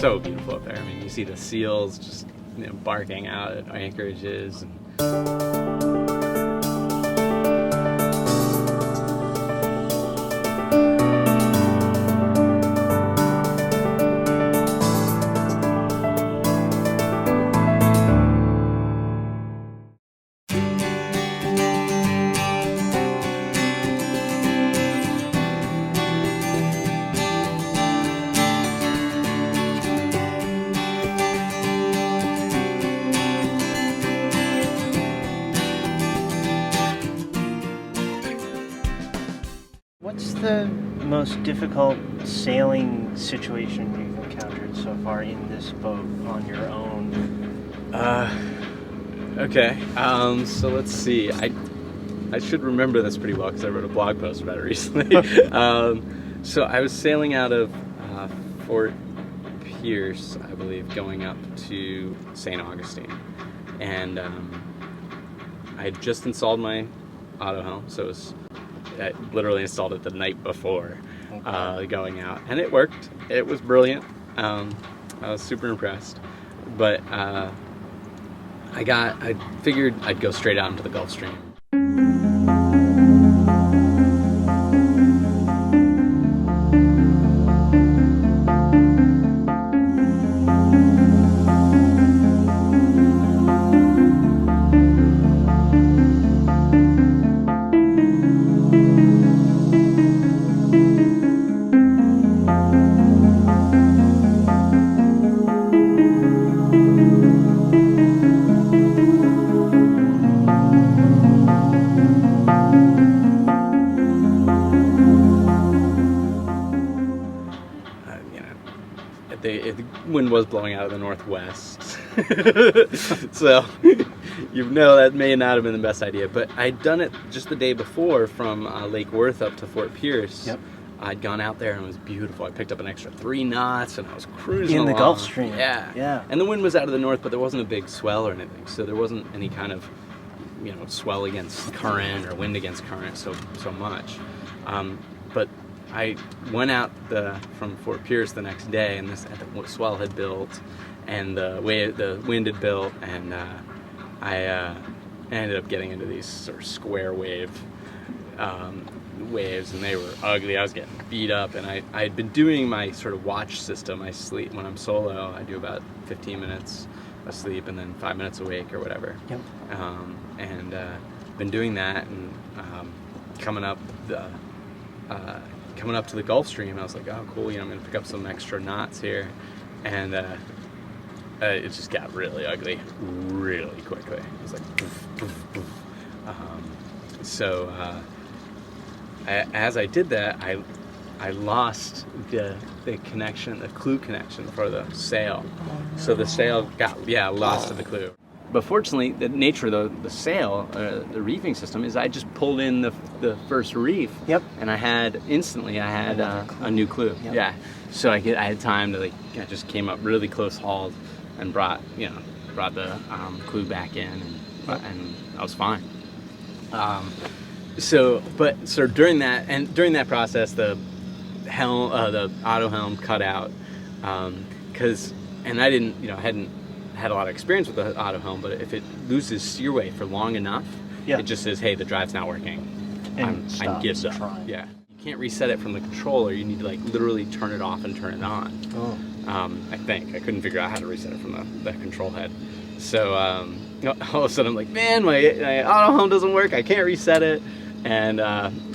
so beautiful up there. I mean, you see the seals just, you know, barking out at anchorages. What's the most difficult sailing situation you've encountered so far in this boat on your own? Okay, so let's see. I should remember this pretty well because I wrote a blog post about it recently. So I was sailing out of Fort Pierce, I believe, going up to St. Augustine, and I had just installed my auto helm, so it was, I literally installed it the night before going out, and it worked. It was brilliant. I was super impressed, but I figured I'd go straight out into the Gulf Stream. The wind was blowing out of the northwest, so you know that may not have been the best idea. But I'd done it just the day before from Lake Worth up to Fort Pierce. Yep. I'd gone out there and it was beautiful. I picked up an extra 3 knots and I was cruising in the along. Gulf Stream. Yeah, yeah. And the wind was out of the north, but there wasn't a big swell or anything, so there wasn't any kind of, you know, swell against current or wind against current so much. But I went out from Fort Pierce the next day, and the swell had built, and the wind had built, and I ended up getting into these sort of square waves, and they were ugly. I was getting beat up, and I had been doing my sort of watch system. I sleep when I'm solo. I do about 15 minutes of sleep and then 5 minutes awake or whatever. Yep. And been doing that, and coming up to the Gulf Stream, I was like, oh cool, you know, I'm gonna pick up some extra knots here, and it just got really ugly really quickly. It was like poof, poof, poof. As I did that, I lost the connection, the clue connection for the sail. So the sail got lost to the clue. But fortunately, the nature of the sail, the reefing system, is I just pulled in the first reef. Yep. And I had a new clue. Yep. Yeah. So I had time to I just came up really close hauled and brought the clue back in, and I was fine. So during that process, the helm, the auto helm cut out, and I hadn't had a lot of experience with the auto helm, but if it loses steerway for long enough, it just says, hey, the drive's not working. I gives up. Trying. Yeah. You can't reset it from the controller. You need to literally turn it off and turn it on. Oh. I think. I couldn't figure out how to reset it from the control head. So all of a sudden I'm like, man, my auto helm doesn't work. I can't reset it. And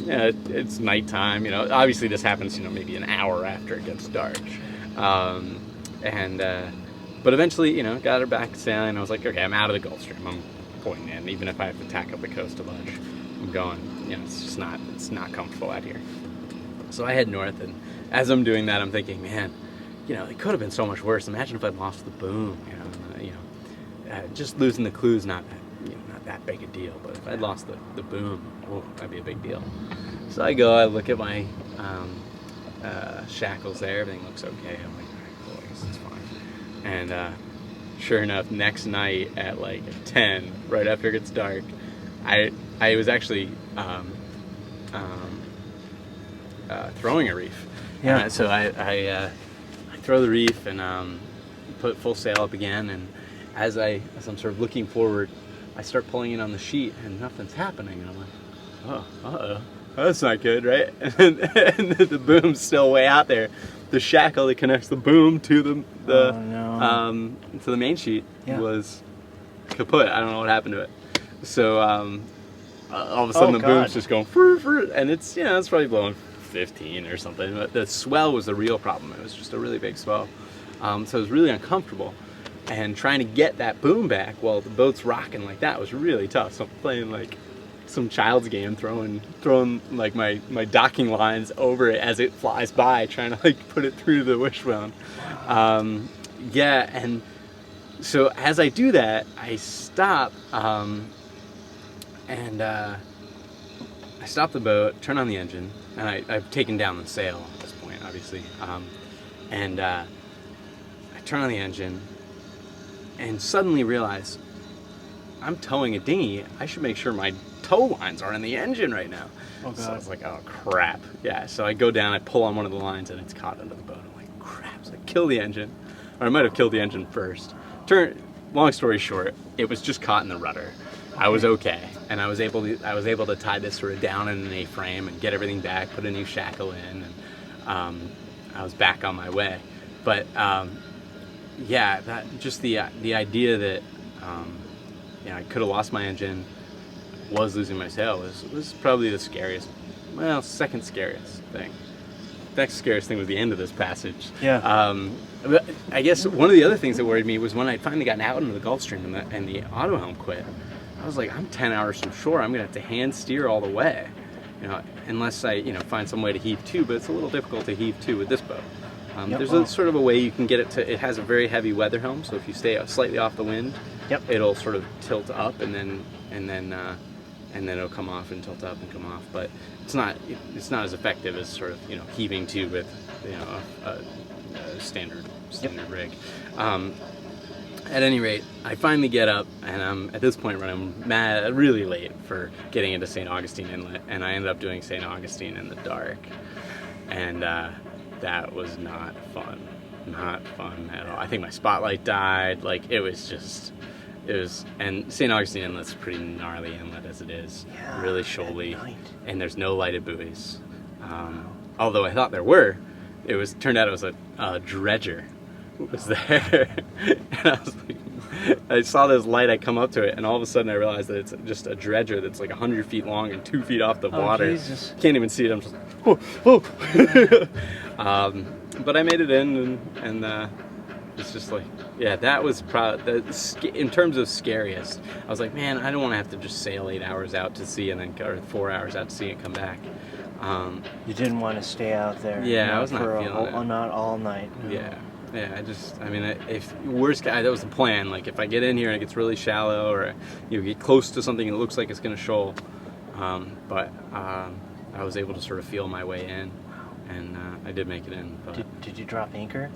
it's nighttime. You know, obviously this happens, maybe an hour after it gets dark. But eventually, got her back sailing. I was like, okay, I'm out of the Gulf Stream. I'm going in, even if I have to tack up the coast a bunch. I'm going. It's just not comfortable out here. So I head north, and as I'm doing that, I'm thinking, man, it could have been so much worse. Imagine if I'd lost the boom. Just losing the clue's not that big a deal. But if I'd lost the boom, that'd be a big deal. So I look at my shackles there. Everything looks okay. I'm like, all right, cool, I guess it's fine. And sure enough, next night at 10, right after it gets dark, I was actually throwing a reef. Yeah. So I throw the reef and put full sail up again. And as I'm sort of looking forward, I start pulling in on the sheet and nothing's happening. And I'm like, oh, uh-oh, that's not good, right? And the boom's still way out there. The shackle that connects the boom to to the main sheet was kaput. I don't know what happened to it. So all of a sudden the boom's just going, and it's probably blowing 15 or something. But the swell was the real problem. It was just a really big swell. So it was really uncomfortable. And trying to get that boom back while the boat's rocking like that was really tough. So I'm playing like some child's game, throwing like my docking lines over it as it flies by, trying to like put it through the wishbone. And so as I do that, I stop I stop the boat, turn on the engine, and I've taken down the sail at this point, obviously. I turn on the engine and suddenly realize I'm towing a dinghy. I should make sure my tow lines are in the engine right now. Oh, God. So I was like, oh crap. Yeah, so I go down, I pull on one of the lines and it's caught under the boat. I'm like, crap. So I kill the engine. Or I might have killed the engine first. Long story short, it was just caught in the rudder. I was okay. And I was able to tie this sort of down in an A-frame and get everything back, put a new shackle in, and I was back on my way. But yeah, the idea that I could have lost my engine, was losing my sail was probably the scariest, second scariest thing. Next scariest thing was the end of this passage. Yeah. But I guess one of the other things that worried me was when I'd finally gotten out into the Gulf Stream and the auto helm quit. I was like, I'm 10 hours from shore. I'm gonna have to hand steer all the way, unless I find some way to heave to. But it's a little difficult to heave to with this boat. There's a sort of a way you can get it to. It has a very heavy weather helm, so if you stay slightly off the wind, it'll sort of tilt up and then it'll come off and tilt up and come off. But it's not as effective as sort of heaving to with a standard rig. At any rate, I finally get up, and I'm at this point running really late for getting into St. Augustine Inlet, and I ended up doing St. Augustine in the dark, and that was not fun at all. I think my spotlight died. Like and St. Augustine Inlet's a pretty gnarly inlet as it is, really shoaly, and there's no lighted buoys. Although I thought there were, turned out it was a dredger was there. And I saw this light, I come up to it, and all of a sudden I realized that it's just a dredger that's like 100 feet long and 2 feet off the water. Jesus. Can't even see it, I'm just but I made it in, and it's just like, that was in terms of scariest. I was like, man, I don't want to have to just sail 8 hours out to sea or 4 hours out to sea and come back. You didn't want to stay out there. Yeah, I was not feeling it. Not all night. No. Yeah, if worst case, that was the plan. Like if I get in here and it gets really shallow, or get close to something that looks like it's going to shoal, but I was able to sort of feel my way in, and I did make it in. But did you drop anchor?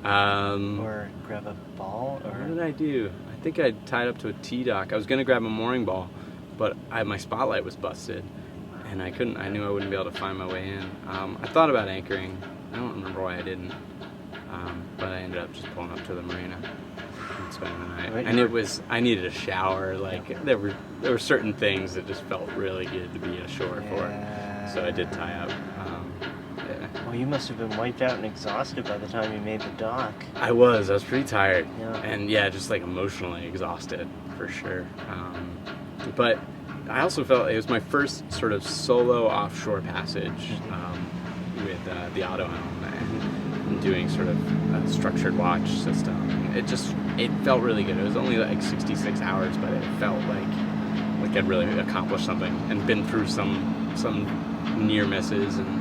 Or grab a ball? Or? What did I do? I think I tied up to a T-dock. I was going to grab a mooring ball, but my spotlight was busted, and I couldn't. I knew I wouldn't be able to find my way in. I thought about anchoring. I don't remember why I didn't. But I ended up just pulling up to the marina and spending the night. Right, and I needed a shower. Like there were certain things that just felt really good to be ashore for. So I did tie up. Well, you must have been wiped out and exhausted by the time you made the dock. I was pretty tired. Yeah. And just like emotionally exhausted for sure. But I also felt it was my first sort of solo offshore passage with the auto helm and doing sort of a structured watch system. It felt really good. It was only like 66 hours, but it felt like I'd really accomplished something and been through some near misses and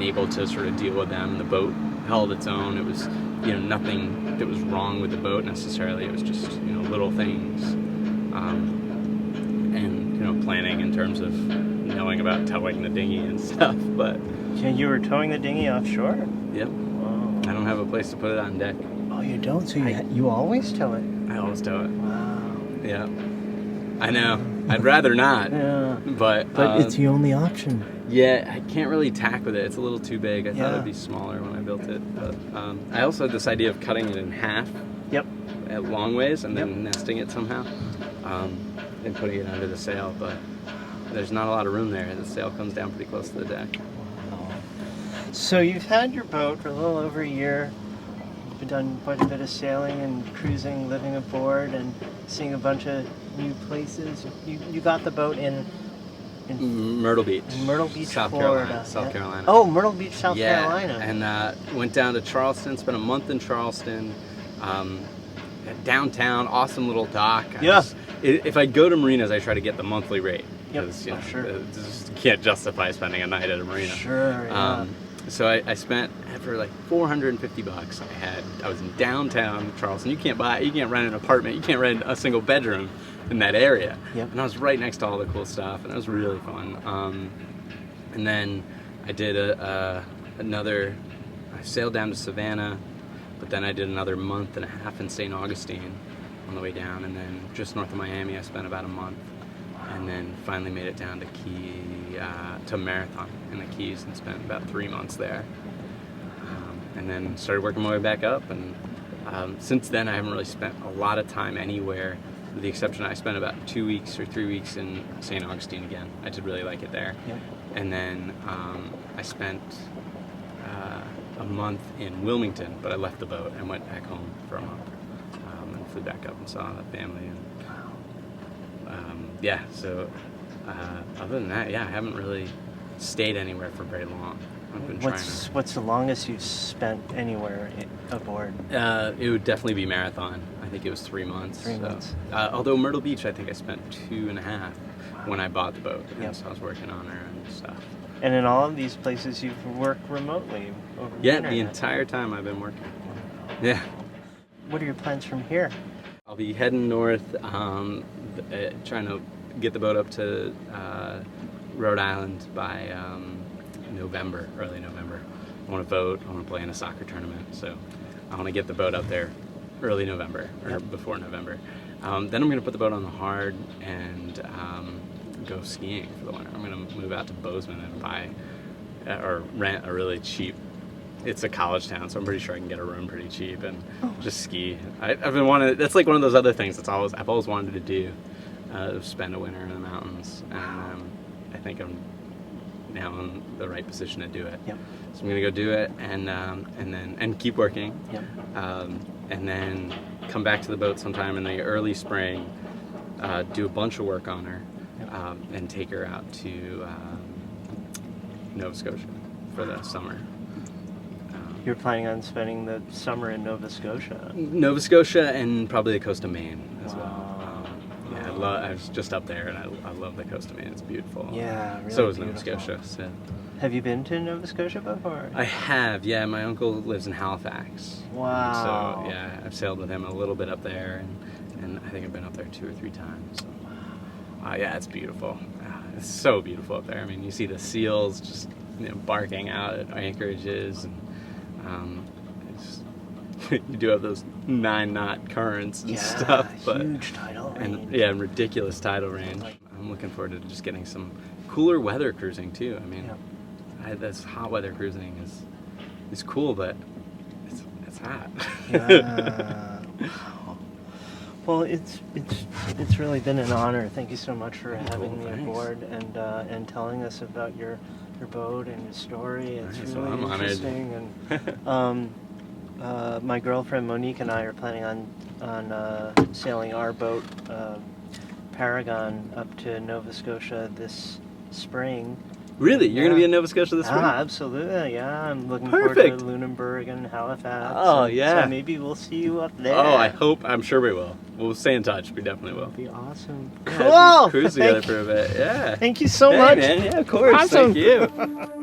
able to sort of deal with them. The boat held its own. It was nothing that was wrong with the boat necessarily. It was just little things, and planning in terms of knowing about towing the dinghy and stuff. But you were towing the dinghy offshore? Yep. Wow. I don't have a place to put it on deck. Oh, you don't? So you always tow it? I always tow it. Wow. Yeah. I know. I'd rather not. Yeah. But it's the only option. Yeah, I can't really tack with it. It's a little too big. I thought Yeah. it'd be smaller when I built it. But I also had this idea of cutting it in half Yep. at long ways and then Yep. nesting it somehow and putting it under the sail. But there's not a lot of room there. The sail comes down pretty close to the deck. So you've had your boat for a little over a year. You've done quite a bit of sailing and cruising, living aboard, and seeing a bunch of new places. You got the boat in Myrtle Beach. Myrtle Beach, South Florida. Carolina. South Carolina. Oh, Myrtle Beach, South Yeah, Carolina. and went down to Charleston, spent a month in Charleston, downtown, awesome little dock. If I go to marinas, I try to get the monthly rate. Yep, Because, you know, sure. just can't justify spending a night at a marina. Sure, yeah. So I spent, for like $450, I was in downtown Charleston. You can't rent an apartment, you can't rent a single bedroom in that area. Yep. And I was right next to all the cool stuff, and it was really fun. And then I did I sailed down to Savannah, but then I did another month and a half in St. Augustine on the way down, and then just north of Miami I spent about a month, and then finally made it down to to Marathon in the Keys and spent about 3 months there. And then started working my way back up, and since then I haven't really spent a lot of time anywhere, with the exception I spent about 2 weeks or 3 weeks in St. Augustine again. I did really like it there. Yep. And then I spent a month in Wilmington, but I left the boat and went back home for a month and flew back up and saw the family. And yeah, so other than that, yeah, I haven't really stayed anywhere for very long. I've been trying to. What's the longest you've spent anywhere aboard? It would definitely be Marathon. I think it was 3 months. 3 months. Although Myrtle Beach, I think I spent 2.5 when I bought the boat. And Yep. so I was working on her and stuff. And in all of these places, you've worked remotely over the Yeah, internet. the entire time I've been working. Yeah. What are your plans from here? I'll be heading north, trying to get the boat up to Rhode Island by November, early November. I want to vote, I want to play in a soccer tournament, so I want to get the boat up there early November, or before November. Then I'm going to put the boat on the hard and go skiing for the winter. I'm going to move out to Bozeman and buy or rent a really cheap, it's a college town, so I'm pretty sure I can get a room pretty cheap and just ski. I've been wanting, that's like one of those other things I've always wanted to do, spend a winter in the mountains, and I think I'm now in the right position to do it. Yep. So I'm gonna go do it and keep working. Yep. And then come back to the boat sometime in the early spring, do a bunch of work on her, and take her out to Nova Scotia for the summer. You're planning on spending the summer in Nova Scotia? Nova Scotia and probably the coast of Maine as well. Wow. Yeah, I was just up there, and I love the coast of Maine. It's beautiful. Yeah, really So is Nova beautiful. Scotia. So. Have you been to Nova Scotia before? I have, yeah. My uncle lives in Halifax. Wow. So yeah, I've sailed with him a little bit up there, and I think I've been up there 2 or 3 times. So. Yeah, it's beautiful. It's so beautiful up there. I mean, you see the seals just barking out at anchorages, and you do have those 9-knot currents and stuff, but huge tidal range. and ridiculous tidal range. I'm looking forward to just getting some cooler weather cruising too. I mean, this hot weather cruising is cool, but it's hot. Yeah. Wow. Well, it's really been an honor. Thank you so much for having me aboard and telling us about your boat and your story. It's Nice. really Well, I'm honored. interesting. And my girlfriend Monique and I are planning on sailing our boat Paragon up to Nova Scotia this spring. Really? You're going to be in Nova Scotia this spring? Absolutely, yeah. I'm looking Perfect. forward to Lunenburg and Halifax. Oh, and yeah. So maybe we'll see you up there. Oh, I'm sure we will. We'll stay in touch. We definitely will. That'd be awesome. Yeah, Cool! cruise together for a bit. Yeah. Thank you so Hey, much. man. Yeah, of course. Awesome. Thank you.